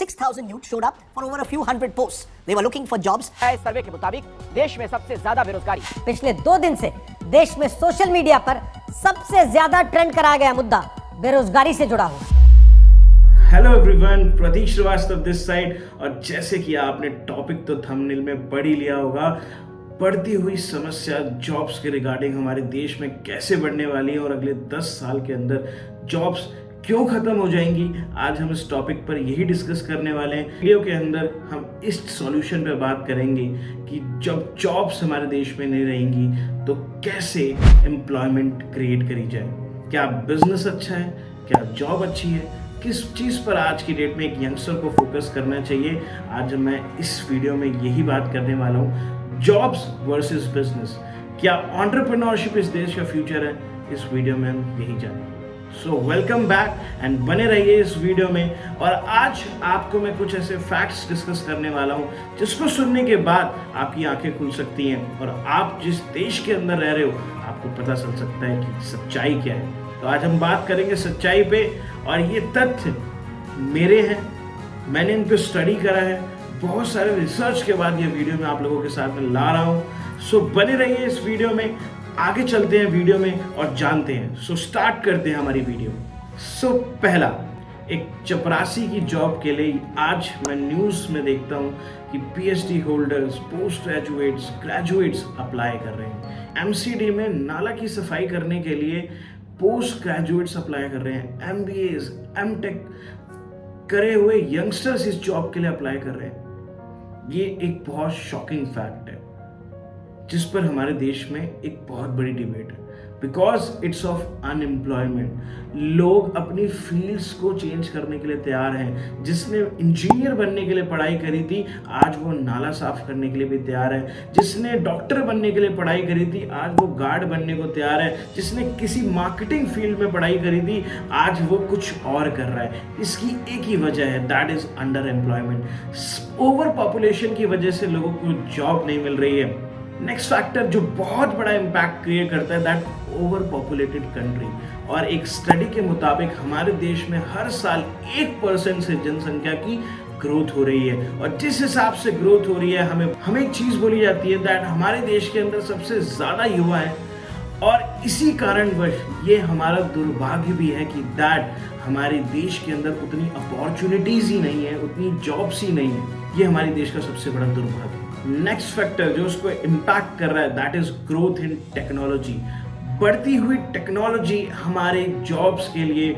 6,000 youth showed up for over a few hundred posts. They were looking for jobs. इस सर्वे के मुताबिक देश में सबसे ज्यादा बेरोजगारी। पिछले 2 दिन से देश में सोशल मीडिया पर सबसे ज्यादा ट्रेंड कराया गया मुद्दा बेरोजगारी से जुड़ा हुआ। Hello everyone, Prateek Srivastava this side. और जैसे कि आपने टॉपिक तो थंबनेल में पढ़ ही लिया होगा, बढ़ती हुई समस्या जॉब्स के रिगार्डिंग हमारे देश में कैसे बढ़ने वाली है और अगले 10 साल के अंदर जॉब्स क्यों खत्म हो जाएंगी, आज हम इस टॉपिक पर यही डिस्कस करने वाले हैं। वीडियो के अंदर हम इस सॉल्यूशन पे बात करेंगे कि जब जॉब्स हमारे देश में नहीं रहेंगी तो कैसे एम्प्लॉयमेंट क्रिएट करी जाए। क्या बिजनेस अच्छा है, क्या जॉब अच्छी है, किस चीज़ पर आज की डेट में एक यंगस्टर को फोकस करना चाहिए। आज मैं इस वीडियो में यही बात करने वाला हूँ, जॉब्स वर्सेस बिजनेस। क्या एंटरप्रेन्योरशिप इस देश का फ्यूचर है, इस वीडियो में हम यही जानेंगे। सो वेलकम बैक एंड बने रहिए इस वीडियो में। और आज आपको मैं कुछ ऐसे फैक्ट्स डिस्कस करने वाला हूँ जिसको सुनने के बाद आपकी आंखें खुल सकती हैं और आप जिस देश के अंदर रह रहे हो आपको पता चल सकता है कि सच्चाई क्या है। तो आज हम बात करेंगे सच्चाई पे, और ये तथ्य मेरे हैं, मैंने इन पे स्टडी करा है, बहुत सारे रिसर्च के बाद ये वीडियो मैं आप लोगों के साथ में ला रहा हूँ। सो बने रहिए इस वीडियो में, आगे चलते हैं वीडियो में और जानते हैं। सो स्टार्ट करते हैं हमारी वीडियो। सो पहला, एक चपरासी की जॉब के लिए आज मैं न्यूज़ में देखता हूँ कि PhD holders, post graduates, graduates apply कर रहे हैं। एमसीडी में नाला की सफाई करने के लिए पोस्ट ग्रेजुएट्स अप्लाई कर रहे हैं। एमबीएस, एमटेक करे हुए यंगस्टर्स इस जॉब के लिए अप्लाई कर रहे हैं। ये एक बहुत शॉकिंग फैक्ट है जिस पर हमारे देश में एक बहुत बड़ी डिबेट है, बिकॉज इट्स ऑफ अनएम्प्लॉयमेंट। लोग अपनी फील्ड्स को चेंज करने के लिए तैयार हैं। जिसने इंजीनियर बनने के लिए पढ़ाई करी थी आज वो नाला साफ करने के लिए भी तैयार है। जिसने डॉक्टर बनने के लिए पढ़ाई करी थी आज वो गार्ड बनने को तैयार है। जिसने किसी मार्केटिंग फील्ड में पढ़ाई करी थी आज वो कुछ और कर रहा है। इसकी एक ही वजह है, that is under employment. Over population की वजह से लोगों को जॉब नहीं मिल रही है। नेक्स्ट फैक्टर जो बहुत बड़ा इम्पैक्ट क्रिएट करता है, दैट ओवर पॉपुलेटेड कंट्री। और एक स्टडी के मुताबिक हमारे देश में हर साल 1% से जनसंख्या की ग्रोथ हो रही है। और जिस हिसाब से ग्रोथ हो रही है, हमें एक चीज बोली जाती है दैट हमारे देश के अंदर सबसे ज्यादा युवा है। और इसी कारणवश ये हमारा दुर्भाग्य भी है कि दैट हमारे देश के अंदर उतनी अपॉर्चुनिटीज ही नहीं है, उतनी जॉब्स ही नहीं है। ये हमारे देश का सबसे बड़ा दुर्भाग्य है। नेक्स्ट फैक्टर जो उसको इम्पैक्ट कर रहा है, that is growth in technology. बढ़ती हुई टेक्नोलॉजी हमारे जॉब्स के लिए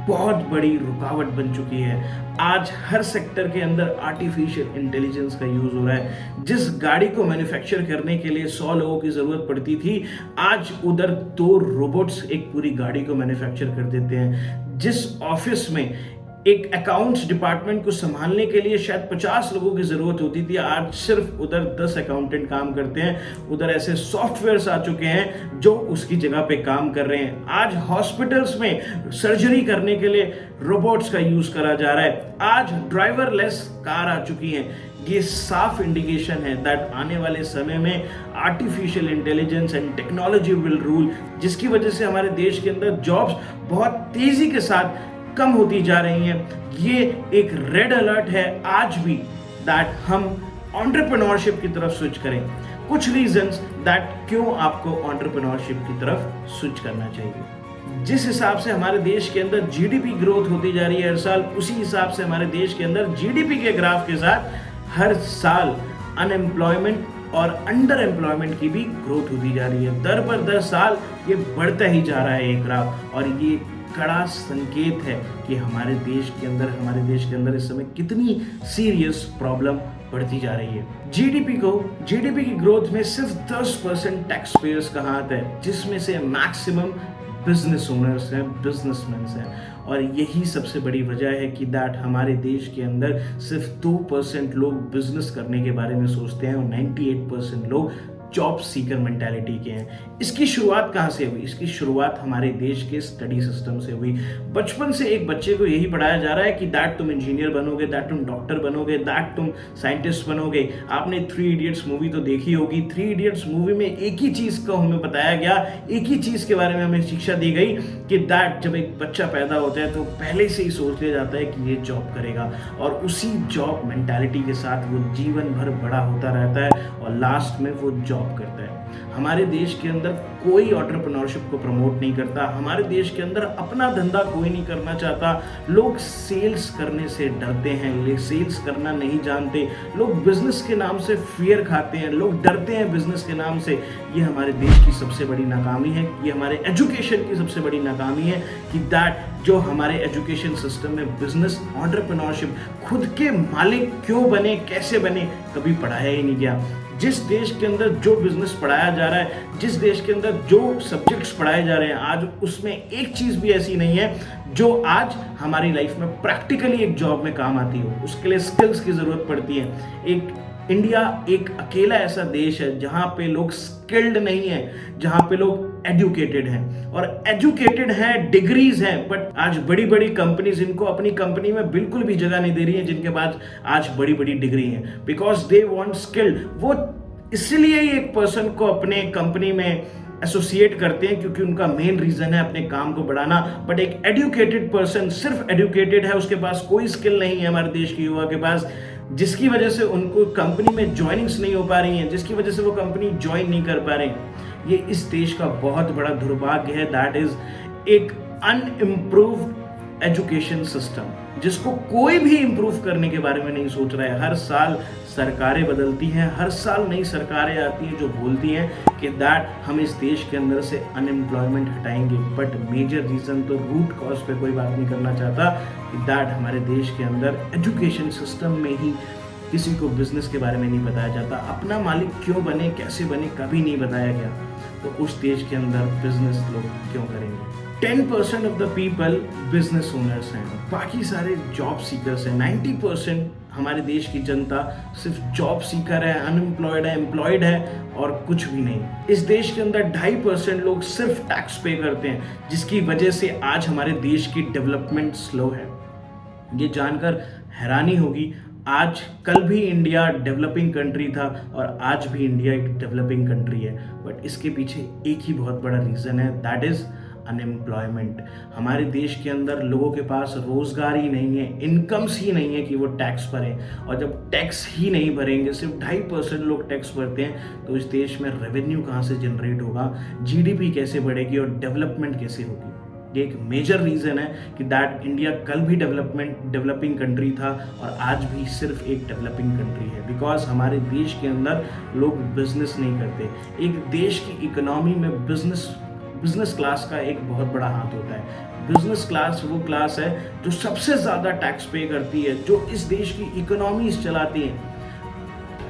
बहुत बड़ी रुकावट बन चुकी है। आज हर सेक्टर के अंदर आर्टिफिशियल इंटेलिजेंस का यूज हो रहा है। जिस गाड़ी को मैन्युफैक्चर करने के लिए 100 लोगों की जरूरत पड़ती थी, आज उधर 2 रोबोट्स एक पूरी गाड़ी को मैन्युफैक्चर कर देते हैं। जिस ऑफिस में एक अकाउंट्स डिपार्टमेंट को संभालने के लिए शायद 50 लोगों की जरूरत होती थी, आज सिर्फ उधर 10 अकाउंटेंट काम करते हैं। उधर ऐसे सॉफ्टवेयर्स आ चुके हैं जो उसकी जगह पे काम कर रहे हैं। आज हॉस्पिटल्स में सर्जरी करने के लिए रोबोट्स का यूज करा जा रहा है। आज ड्राइवरलेस कार आ चुकी हैं। ये साफ इंडिकेशन है दैट आने वाले समय में artificial intelligence and technology will rule, जिसकी वजह से हमारे देश के अंदर जॉब्स बहुत तेजी के साथ कम होती जा रही हैं। ये एक रेड अलर्ट है आज भी दैट हम एंटरप्रेन्योरशिप की तरफ स्विच करें। कुछ रीजंस दैट क्यों आपको एंटरप्रेन्योरशिप की तरफ स्विच करना चाहिए। जिस हिसाब से हमारे देश के अंदर जीडीपी ग्रोथ होती जा रही है हर साल, उसी हिसाब से हमारे देश के अंदर जीडीपी के ग्राफ के साथ हर साल अनएम्प्लॉयमेंट और अंडर एम्प्लॉयमेंट की भी ग्रोथ होती जा रही है। दर पर दर साल ये बढ़ता ही जा रहा है ये ग्राफ, और ये कड़ा संकेत है कि हमारे देश के अंदर इस समय कितनी सीरियस प्रॉब्लम बढ़ती जा रही है। जीडीपी की ग्रोथ में सिर्फ 10% टैक्स पेयर्स का हाथ है, जिसमें से मैक्सिमम बिजनेस ओनर्स हैं, बिजनेसमैन हैं। और यही सबसे बड़ी वजह है कि दैट हमारे देश के अंदर सिर्फ 2% लोग बिजनेस करने के बारे में सोचते हैं और 98% लोग जॉब सीकर मेंटालिटी के हैं। इसकी शुरुआत कहाँ से हुई? इसकी शुरुआत हमारे देश के स्टडी सिस्टम से हुई। बचपन से एक बच्चे को यही पढ़ाया जा रहा है कि दैट तुम इंजीनियर बनोगे, दैट तुम डॉक्टर बनोगे, दैट तुम साइंटिस्ट बनोगे। आपने 3 इडियट्स मूवी तो देखी होगी। 3 इडियट्स मूवी में एक ही चीज को हमें बताया गया, एक ही चीज के बारे में हमें शिक्षा दी गई कि दैट जब एक बच्चा पैदा होता है तो पहले से ही सोच लिया जाता है कि ये जॉब करेगा, और उसी जॉब मेंटालिटी के साथ वो जीवन भर बड़ा होता रहता है और लास्ट में वो जॉब करता है। हमारे देश के अंदर कोई एंटरप्रेन्योरशिप को प्रमोट नहीं करता। हमारे देश के अंदर अपना धंधा कोई नहीं करना चाहता। लोग सेल्स करने से डरते हैं, सेल्स करना नहीं जानते। लोग बिजनेस के नाम से फियर खाते हैं, लोग डरते हैं बिजनेस के नाम से। ये हमारे देश की सबसे बड़ी नाकामी है, ये हमारे एजुकेशन की सबसे बड़ी नाकामी है कि दैट जो हमारे एजुकेशन सिस्टम में बिजनेस एंटरप्रेन्योरशिप, खुद के मालिक क्यों बने, कैसे बने, कभी पढ़ाया ही नहीं गया। जिस देश के अंदर जो बिजनेस पढ़ाया जा रहा है, जिस देश के अंदर जो सब्जेक्ट्स पढ़ाए जा रहे हैं, आज उसमें एक चीज भी ऐसी नहीं है जो आज हमारी लाइफ में प्रैक्टिकली एक जॉब में काम आती हो। उसके लिए स्किल्स की जरूरत पड़ती है। इंडिया एक अकेला ऐसा देश है जहां पे लोग स्किल्ड नहीं है, जहां पे लोग एजुकेटेड हैं, और एजुकेटेड हैं, डिग्रीज हैं, बट आज बड़ी बड़ी कंपनीज इनको अपनी कंपनी में बिल्कुल भी जगह नहीं दे रही है जिनके पास आज बड़ी बड़ी डिग्री हैं, बिकॉज दे वांट स्किल्ड। वो इसलिए ही एक पर्सन को अपने कंपनी में एसोसिएट करते हैं क्योंकि उनका मेन रीजन है अपने काम को बढ़ाना। बट एक एजुकेटेड पर्सन सिर्फ एजुकेटेड है, उसके पास कोई स्किल नहीं है हमारे देश के युवा के पास, जिसकी वजह से उनको कंपनी में ज्वाइनिंग्स नहीं हो पा रही हैं, जिसकी वजह से वो कंपनी ज्वाइन नहीं कर पा रहे हैं। ये इस देश का बहुत बड़ा दुर्भाग्य है। दैट इज एक अनइम्प्रूव्ड एजुकेशन सिस्टम, जिसको कोई भी इंप्रूव करने के बारे में नहीं सोच रहा है। हर साल सरकारें बदलती हैं, हर साल नई सरकारें आती हैं जो बोलती हैं कि दैट हम इस देश के अंदर से अनएम्प्लॉयमेंट हटाएंगे, बट मेजर रीजन तो रूट कॉज पे कोई बात नहीं करना चाहता कि दैट हमारे देश के अंदर एजुकेशन सिस्टम में ही किसी को बिजनेस के बारे में नहीं बताया जाता। अपना मालिक क्यों बने, कैसे बने, कभी नहीं बताया गया। तो उस देश के अंदर बिजनेस लोग क्यों करेंगे? 10% of the people business owners हैं, बाकी सारे जॉब सीकर्स हैं। 90% हमारे देश की जनता सिर्फ जॉब सीकर है, अनएम्प्लॉयड है, एम्प्लॉयड है और कुछ भी नहीं। इस देश के अंदर 2.5% लोग सिर्फ टैक्स पे करते हैं, जिसकी वजह से आज हमारे देश की डेवलपमेंट स्लो है। ये जानकर हैरानी होगी, आज कल भी इंडिया डेवलपिंग कंट्री था और आज भी इंडिया एक डेवलपिंग कंट्री है, बट इसके पीछे एक ही बहुत बड़ा रीज़न है, दैट इज़ अनएम्प्लॉयमेंट। हमारे देश के अंदर लोगों के पास रोजगार ही नहीं है, इनकम्स ही नहीं है कि वो टैक्स भरें, और जब टैक्स ही नहीं भरेंगे, सिर्फ 2.5% लोग टैक्स भरते हैं, तो इस देश में रेवेन्यू कहाँ से जनरेट होगा, जीडीपी कैसे बढ़ेगी और डेवलपमेंट कैसे होगी? ये एक मेजर रीज़न है कि दैट इंडिया कल भी डेवलपिंग कंट्री था और आज भी सिर्फ एक डेवलपिंग कंट्री है, बिकॉज हमारे देश के अंदर लोग बिजनेस नहीं करते। एक देश की इकोनॉमी में बिजनेस क्लास का एक बहुत बड़ा हाथ होता है। बिजनेस क्लास वो क्लास है जो सबसे ज़्यादा टैक्स पे करती है, जो इस देश की इकोनॉमीज चलाती है।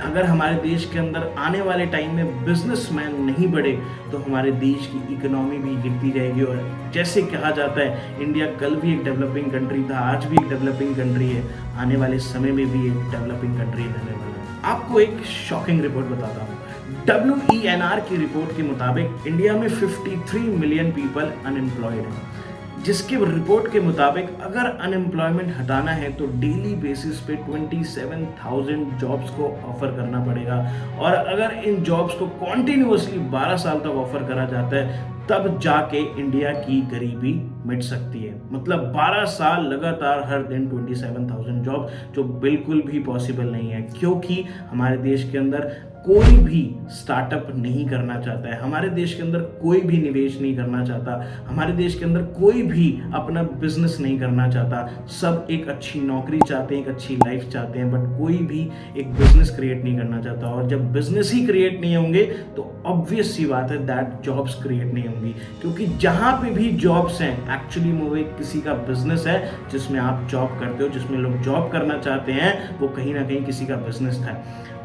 अगर हमारे देश के अंदर आने वाले टाइम में बिजनेसमैन नहीं बढ़े तो हमारे देश की इकोनॉमी भी गिरती जाएगी, और जैसे कहा जाता है इंडिया कल भी एक डेवलपिंग कंट्री था, आज भी एक डेवलपिंग कंट्री है, आने वाले समय में भी एक डेवलपिंग कंट्री रहने वाला है। आपको एक शॉकिंग रिपोर्ट बताता हूँ। WENR की रिपोर्ट के मुताबिक इंडिया में 53 मिलियन पीपल अनएम्प्लॉयड हैं, जिसके रिपोर्ट के मुताबिक अगर अनएम्प्लॉयमेंट हटाना है तो डेली बेसिस पे 27,000 जॉब्स को ऑफर करना पड़ेगा, और अगर इन जॉब्स को कॉन्टिन्यूसली 12 साल तक ऑफर करा जाता है तब जाके इंडिया की गरीबी मिट सकती है। मतलब 12 साल लगातार हर दिन 27,000 जॉब, जो बिल्कुल भी पॉसिबल नहीं है, क्योंकि हमारे देश के अंदर कोई भी स्टार्टअप नहीं करना चाहता है, हमारे देश के अंदर कोई भी निवेश नहीं करना चाहता, हमारे देश के अंदर कोई भी अपना बिजनेस नहीं करना चाहता। सब एक अच्छी नौकरी चाहते हैं, एक अच्छी लाइफ चाहते हैं, बट कोई भी एक बिजनेस क्रिएट नहीं करना चाहता। और जब बिजनेस ही क्रिएट नहीं होंगे तो ऑब्वियस सी बात है दैट जॉब्स क्रिएट नहीं होंगी, क्योंकि जहां पे भी जॉब्स हैं एक्चुअली वो एक किसी का बिजनेस है जिसमें आप जॉब करते हो, जिसमें लोग जॉब करना चाहते हैं, वो कहीं ना कहीं किसी का बिजनेस था।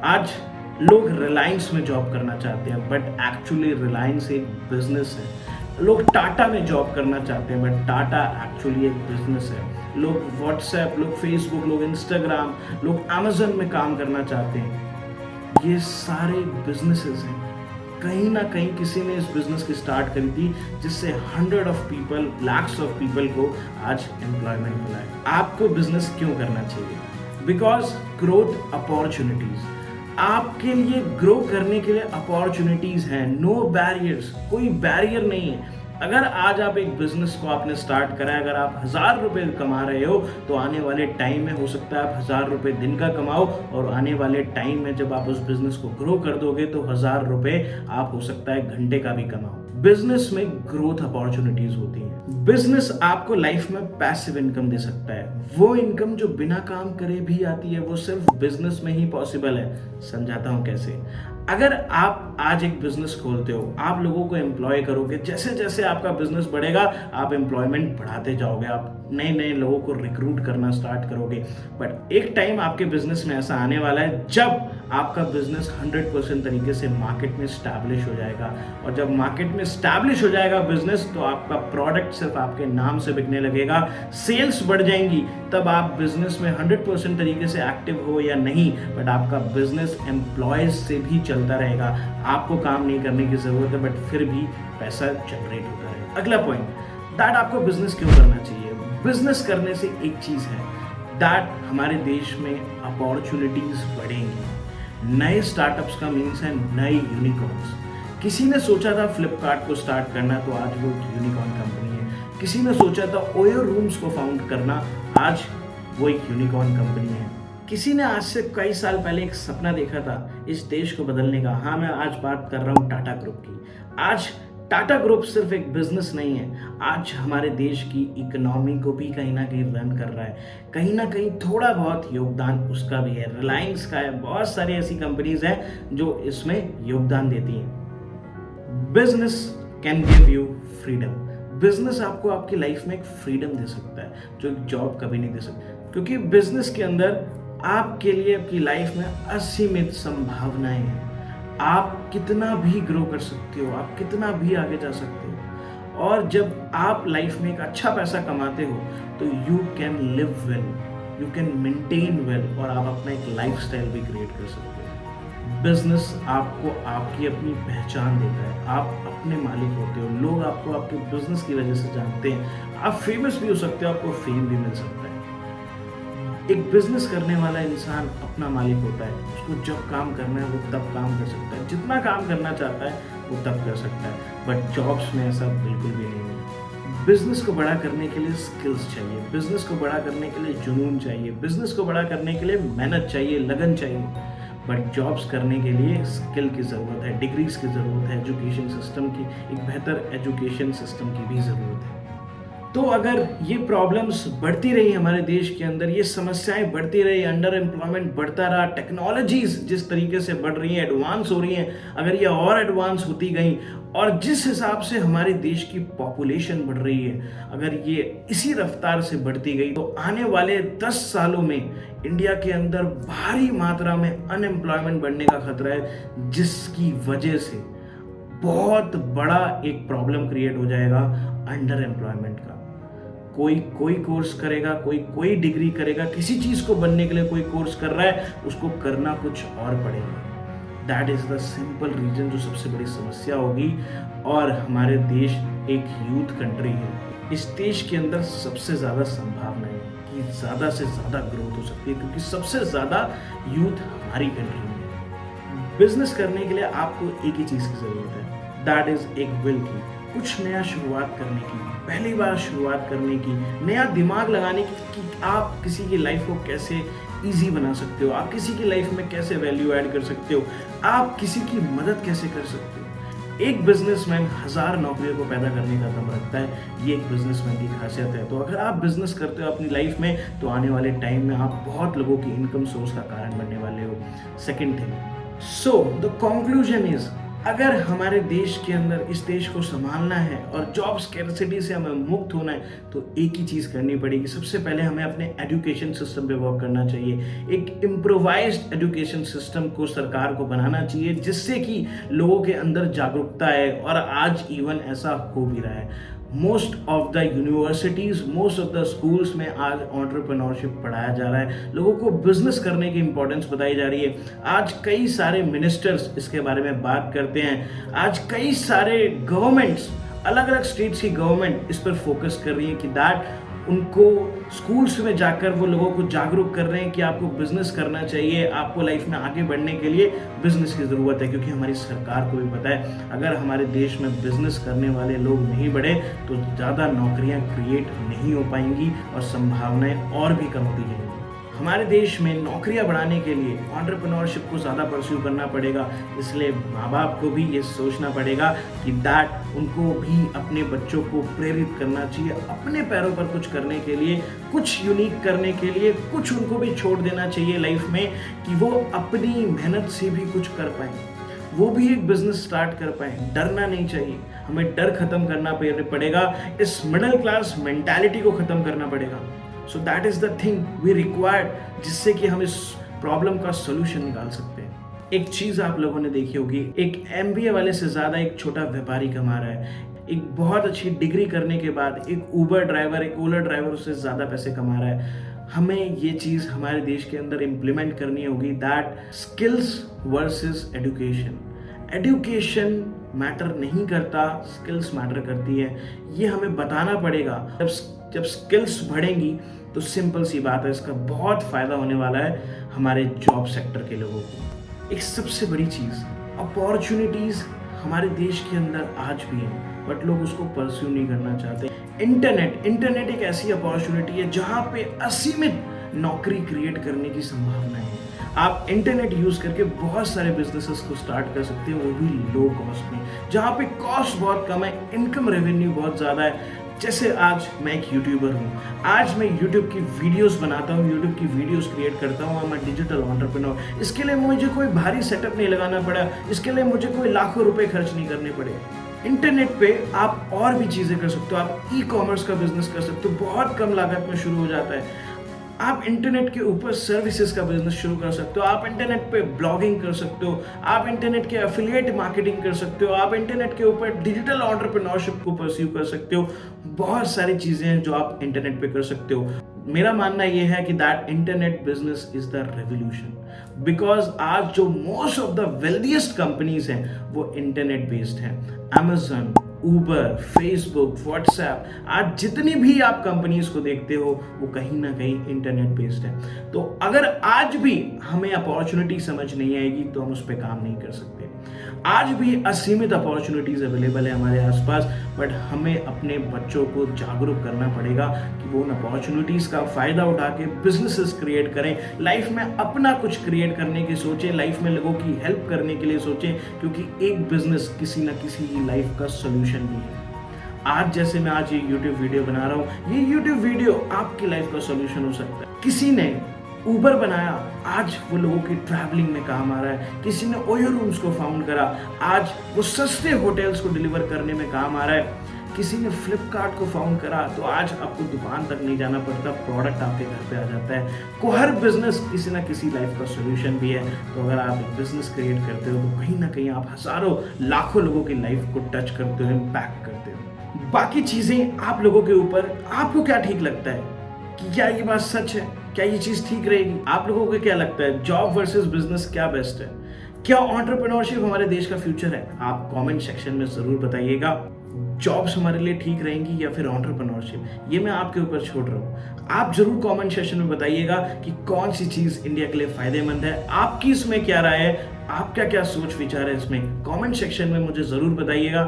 आज लोग रिलायंस में जॉब करना चाहते हैं, बट एक्चुअली रिलायंस एक बिजनेस है। लोग टाटा में जॉब करना चाहते हैं, बट टाटा एक्चुअली एक बिजनेस है। लोग व्हाट्सएप, लोग फेसबुक, लोग इंस्टाग्राम, लोग अमेजन में काम करना चाहते हैं, ये सारे बिजनेसेस हैं। कहीं ना कहीं किसी ने इस बिजनेस की स्टार्ट करी थी जिससे 100 of people, lakhs of people को आज एम्प्लॉयमेंट मिला है। आपको बिजनेस क्यों करना चाहिए? बिकॉज ग्रोथ अपॉर्चुनिटीज, आपके लिए ग्रो करने के लिए अपॉर्चुनिटीज हैं, नो बैरियर्स, कोई बैरियर नहीं है। अगर आज आप एक बिजनेस को आपने स्टार्ट करा है, अगर आप 1000 रुपए कमा रहे हो तो आने वाले टाइम में हो सकता है आप 1000 रुपए दिन का कमाओ, और आने वाले टाइम में जब आप उस बिजनेस को ग्रो कर दोगे तो 1000 रुपए आप हो सकता है घंटे का भी कमाओ। बिजनेस में ग्रोथ अपॉर्चुनिटीज होती हैं। बिजनेस आपको लाइफ में पैसिव इनकम दे सकता है, वो इनकम जो बिना काम करे भी आती है, वो सिर्फ बिजनेस में ही पॉसिबल है। समझाता हूं कैसे। अगर आप आज एक बिजनेस खोलते हो, आप लोगों को एम्प्लॉय करोगे, जैसे जैसे आपका बिजनेस बढ़ेगा आप एम्प्लॉयमेंट बढ़ाते जाओगे, आप नए नए लोगों को रिक्रूट करना स्टार्ट करोगे। बट एक टाइम आपके बिजनेस में ऐसा आने वाला है जब आपका बिजनेस 100% तरीके से मार्केट में स्टैब्लिश हो जाएगा, और जब मार्केट में स्टैब्लिश हो जाएगा बिजनेस तो आपका प्रोडक्ट सिर्फ आपके नाम से बिकने लगेगा, सेल्स बढ़ जाएंगी। तब आप बिजनेस में 100% तरीके से एक्टिव हो या नहीं, बट आपका बिजनेस एम्प्लॉयज से भी चलता रहेगा, आपको काम नहीं करने की जरूरत है, बट फिर भी पैसा जनरेट होता रहेगा। अगला पॉइंट, दैट आपको बिजनेस क्यों करना चाहिए? बिजनेस करने से एक चीज है, दैट हमारे देश में अपॉर्चुनिटीज बढ़ेंगी। नए स्टार्टअप्स का मीन्स है नए यूनिकॉर्न्स। किसी ने सोचा था फ्लिपकार्ट को स्टार्ट करना तो आज वो यूनिकॉर्न कंपनी है। किसी ने सोचा था ओयो रूम्स को फाउंड करना, आज वो एक यूनिकॉर्न कंपनी है। किसी ने आज से कई साल पहले एक सपना देखा था इस देश को बदलने का। हाँ, मैं आज बात कर रहा हूँ टाटा ग्रुप की। आज टाटा ग्रुप सिर्फ एक बिजनेस नहीं है, आज हमारे देश की इकोनॉमी को भी कहीं ना कहीं रन कर रहा है, कहीं ना कहीं थोड़ा बहुत योगदान उसका भी है। रिलायंस का है, बहुत सारी ऐसी कंपनीज हैं जो इसमें योगदान देती हैं। Business can give you freedom. Business आपको आपकी लाइफ में एक फ्रीडम दे सकता है जो जॉब कभी नहीं दे सकता, क्योंकि बिजनेस के अंदर आपके लिए आपकी लाइफ में असीमित संभावनाएं हैं। आप कितना भी ग्रो कर सकते हो, आप कितना भी आगे जा सकते हो, और जब आप लाइफ में एक अच्छा पैसा कमाते हो तो you can live well, you can maintain well, और आप अपना एक लाइफस्टाइल भी क्रिएट कर सकते हो। बिजनेस आपको आपकी अपनी पहचान देता है, आप अपने मालिक होते हो, लोग आपको आपके बिजनेस की वजह से जानते हैं। आप फेमस भी हो सकते हो, आपको फेम भी मिल सकता है। एक बिजनेस करने वाला इंसान अपना मालिक होता है, उसको जब काम करना है वो तब काम कर सकता है, जितना काम करना चाहता है वो तब कर सकता है। बट जॉब्स में ऐसा बिल्कुल भी नहीं है। बिजनेस को बड़ा करने के लिए स्किल्स चाहिए, बिजनेस को बड़ा करने के लिए जुनून चाहिए, बिजनेस को बड़ा करने के लिए मेहनत चाहिए, लगन चाहिए। बट जॉब्स करने के लिए स्किल की ज़रूरत है, डिग्रीज की ज़रूरत है, एजुकेशन सिस्टम की, एक बेहतर एजुकेशन सिस्टम की भी ज़रूरत है। तो अगर ये प्रॉब्लम्स बढ़ती रही हमारे देश के अंदर, ये समस्याएं बढ़ती रही, अंडर एम्प्लॉयमेंट बढ़ता रहा, टेक्नोलॉजीज जिस तरीके से बढ़ रही हैं, एडवांस हो रही हैं, अगर ये और एडवांस होती गई, और जिस हिसाब से हमारे देश की पॉपुलेशन बढ़ रही है, अगर ये इसी रफ्तार से बढ़ती गई तो आने वाले 10 सालों में इंडिया के अंदर भारी मात्रा में अनएम्प्लॉयमेंट बढ़ने का खतरा है, जिसकी वजह से बहुत बड़ा एक प्रॉब्लम क्रिएट हो जाएगा अंडर एम्प्लॉयमेंट का। कोई कोर्स करेगा, कोई डिग्री करेगा, किसी चीज को बनने के लिए कोई कोर्स कर रहा है, उसको करना कुछ और पड़ेगा। That is the simple reason जो सबसे बड़ी समस्या होगी। और हमारे देश एक यूथ कंट्री है, इस देश के अंदर सबसे ज्यादा संभावना है कि ज्यादा से ज्यादा ग्रोथ हो सकती है, क्योंकि सबसे ज्यादा यूथ हमारी कंट्री में है। बिजनेस करने के लिए आपको एक ही चीज की जरूरत है, दैट इज एक विल की, कुछ नया शुरुआत करने की, पहली बार शुरुआत करने की, नया दिमाग लगाने की कि आप किसी की लाइफ को कैसे इजी बना सकते हो, आप किसी की लाइफ में कैसे वैल्यू ऐड कर सकते हो, आप किसी की मदद कैसे कर सकते हो। एक बिजनेसमैन 1000 नौकरियों को पैदा करने का दम रखता है, ये एक बिजनेसमैन की खासियत है। तो अगर आप बिजनेस करते हो अपनी लाइफ में तो आने वाले टाइम में आप बहुत लोगों की इनकम सोर्स का कारण बनने वाले हो। Second thing, so the conclusion is, अगर हमारे देश के अंदर इस देश को संभालना है और जॉब स्कैर्सिटी से हमें मुक्त होना है तो एक ही चीज़ करनी पड़ेगी। सबसे पहले हमें अपने एजुकेशन सिस्टम पे वर्क करना चाहिए। एक इम्प्रोवाइज्ड एजुकेशन सिस्टम को सरकार को बनाना चाहिए, जिससे कि लोगों के अंदर जागरूकता है, और आज इवन ऐसा हो भी रहा है। Most of the universities, most of the schools में आज एंटरप्रेन्योरशिप पढ़ाया जा रहा है, लोगों को बिजनेस करने की इंपॉर्टेंस बताई जा रही है। आज कई सारे मिनिस्टर्स इसके बारे में बात करते हैं। आज कई सारे गवर्नमेंट्स, अलग अलग स्टेट्स की गवर्नमेंट इस पर फोकस कर रही है कि दैट उनको स्कूल्स में जाकर वो लोगों को जागरूक कर रहे हैं कि आपको बिजनेस करना चाहिए, आपको लाइफ में आगे बढ़ने के लिए बिजनेस की ज़रूरत है। क्योंकि हमारी सरकार को भी पता है अगर हमारे देश में बिजनेस करने वाले लोग नहीं बढ़े तो ज़्यादा नौकरियां क्रिएट नहीं हो पाएंगी और संभावनाएं और भी कम होती जाएंगी। हमारे देश में नौकरियां बढ़ाने के लिए एंटरप्रेन्योरशिप को ज़्यादा परस्यू करना पड़ेगा। इसलिए माँ बाप को भी ये सोचना पड़ेगा कि दैट उनको भी अपने बच्चों को प्रेरित करना चाहिए अपने पैरों पर कुछ करने के लिए, कुछ यूनिक करने के लिए, कुछ उनको भी छोड़ देना चाहिए लाइफ में कि वो अपनी मेहनत से भी कुछ कर पाएँ, वो भी एक बिजनेस स्टार्ट कर पाए। डरना नहीं चाहिए, हमें डर खत्म करना पड़ेगा, इस मिडिल क्लास मेंटालिटी को खत्म करना पड़ेगा। So that is the thing we required, जिससे कि हम इस प्रॉब्लम का सोल्यूशन निकाल सकते हैं। एक चीज आप लोगों ने देखी होगी, एक MBA वाले से ज्यादा एक छोटा व्यापारी कमा रहा है। एक बहुत अच्छी डिग्री करने के बाद एक ऊबर ड्राइवर, एक ओला ड्राइवर उससे ज्यादा पैसे कमा रहा है। हमें ये चीज हमारे देश के अंदर इम्प्लीमेंट करनी होगी, that skills versus education. Education matter नहीं करता, स्किल्स मैटर करती है। ये हमें बताना पड़ेगा। जब स्किल्स बढ़ेंगी तो सिंपल सी बात है, इसका बहुत फायदा होने वाला है हमारे जॉब सेक्टर के लोगों को। एक सबसे बड़ी चीज, अपॉर्चुनिटीज हमारे देश के अंदर आज भी है बट लोग उसको परस्यू नहीं करना चाहते। इंटरनेट एक ऐसी अपॉर्चुनिटी है जहां पे असीमित नौकरी क्रिएट करने की संभावना है। आप इंटरनेट यूज करके बहुत सारे बिजनेसेस को स्टार्ट कर सकते हैं, वो भी लो कॉस्ट में, जहां पे कॉस्ट बहुत कम है, इनकम रेवेन्यू बहुत ज्यादा है। जैसे आज मैं एक यूट्यूबर हूँ, आज मैं यूट्यूब की वीडियोस बनाता हूँ, यूट्यूब की वीडियोस क्रिएट करता हूँ, मैं डिजिटल एंटरप्रेन्योर। इसके लिए मुझे कोई भारी सेटअप नहीं लगाना पड़ा, इसके लिए मुझे कोई लाखों रुपए खर्च नहीं करने पड़े। इंटरनेट पे आप और भी चीज़ें कर सकते हो, आप ई-कॉमर्स का बिजनेस कर सकते हो, बहुत कम लागत में शुरू हो जाता है। आप इंटरनेट के ऊपर सर्विसेज का बिजनेस शुरू कर सकते हो, आप इंटरनेट पे ब्लॉगिंग कर सकते हो, आप इंटरनेट के एफिलिएट मार्केटिंग कर सकते हो, आप इंटरनेट के ऊपर डिजिटल एंटरप्रेन्योरशिप को परस्यू कर सकते हो। बहुत सारी चीजें हैं जो आप इंटरनेट पे कर सकते हो। मेरा मानना यह है कि that internet business is the revolution, because आज जो most of the wealthiest companies हैं वो इंटरनेट बेस्ड हैं। Amazon, ऊबर, फेसबुक, व्हाट्सएप, आज जितनी भी आप कंपनीज को देखते हो वो कहीं ना कहीं इंटरनेट बेस्ड है। तो अगर आज भी हमें अपॉर्चुनिटी समझ नहीं आएगी तो हम उस पर काम नहीं कर सकते। आज भी असीमित अपॉर्चुनिटीज अवेलेबल है हमारे आसपास, बट हमें अपने बच्चों को जागरूक करना पड़ेगा कि वो उन अपॉर्चुनिटीज का फायदा उठा के बिजनेसेस क्रिएट करें, लाइफ में अपना कुछ क्रिएट करने की सोचें, लाइफ में लोगों की हेल्प करने के लिए सोचें, क्योंकि एक बिजनेस किसी ना किसी की लाइफ का सोल्यूशन भी है। आज जैसे मैं आज ये YouTube वीडियो बना रहा हूँ, ये YouTube वीडियो आपकी लाइफ का सोल्यूशन हो सकता है। किसी ने ऊबर बनाया, आज वो लोगों की ट्रैवलिंग में काम आ रहा है। किसी ने ओयो रूम्स को फाउंड करा, आज वो सस्ते होटल्स को डिलीवर करने में काम आ रहा है। किसी ने फ्लिपकार्ट को फाउंड करा तो आज आपको दुकान तक नहीं जाना पड़ता, प्रोडक्ट आपके घर पे आ जाता है। को हर बिजनेस किसी ना किसी लाइफ का सोल्यूशन भी है। तो अगर आप एक बिजनेस क्रिएट करते हो तो कहीं ना कहीं आप हजारों लाखों लोगों की लाइफ को टच करते हो, इम्पैक्ट करते हो। बाकी चीजें आप लोगों के ऊपर, आपको क्या ठीक लगता है कि क्या ये बात सच है, क्या ये चीज ठीक रहेगी? आप लोगों को क्या लगता है, जॉब वर्सेस बिजनेस क्या बेस्ट है? क्या एंटरप्रेन्योरशिप हमारे देश का फ्यूचर है? आप कमेंट सेक्शन में जरूर बताइएगा। जॉब्स हमारे लिए ठीक रहेंगी या फिर एंटरप्रेन्योरशिप, ये मैं आपके ऊपर छोड़ रहा हूँ। आप जरूर कमेंट सेक्शन में बताइएगा कि कौन सी चीज इंडिया के लिए फायदेमंद है, आपकी इसमें क्या राय है, आपका क्या सोच विचार है इसमें, कमेंट सेक्शन में मुझे जरूर बताइएगा।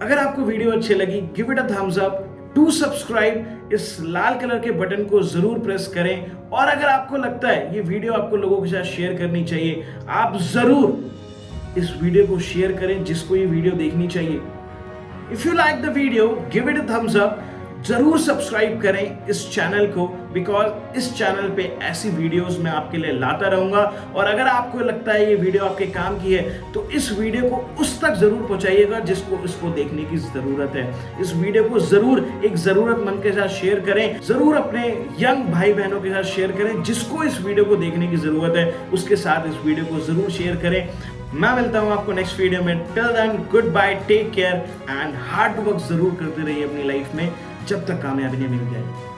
अगर आपको वीडियो अच्छी लगी, give it a thumbs up, to subscribe, इस लाल कलर के बटन को जरूर प्रेस करें। और अगर आपको लगता है ये वीडियो आपको लोगों के साथ शेयर करनी चाहिए, आप जरूर इस वीडियो को शेयर करें जिसको ये वीडियो देखनी चाहिए। If you like the video, give it a thumbs up, जरूर सब्सक्राइब करें इस चैनल को, बिकॉज इस चैनल पे ऐसी वीडियोस मैं आपके लिए लाता रहूंगा। और अगर आपको लगता है ये वीडियो आपके काम की है तो इस वीडियो को उस तक जरूर पहुंचाइएगा जिसको इसको देखने की जरूरत है। इस वीडियो को जरूर एक जरूरतमंद के साथ शेयर करें, जरूर अपने यंग भाई बहनों के साथ शेयर करें जिसको इस वीडियो को देखने की जरूरत है, उसके साथ इस वीडियो को जरूर शेयर करें। मैं मिलता हूँ आपको नेक्स्ट वीडियो में। Till then good bye, take care and hard work जरूर करते रहिए अपनी लाइफ में जब तक कामयाबी नहीं मिल जाए।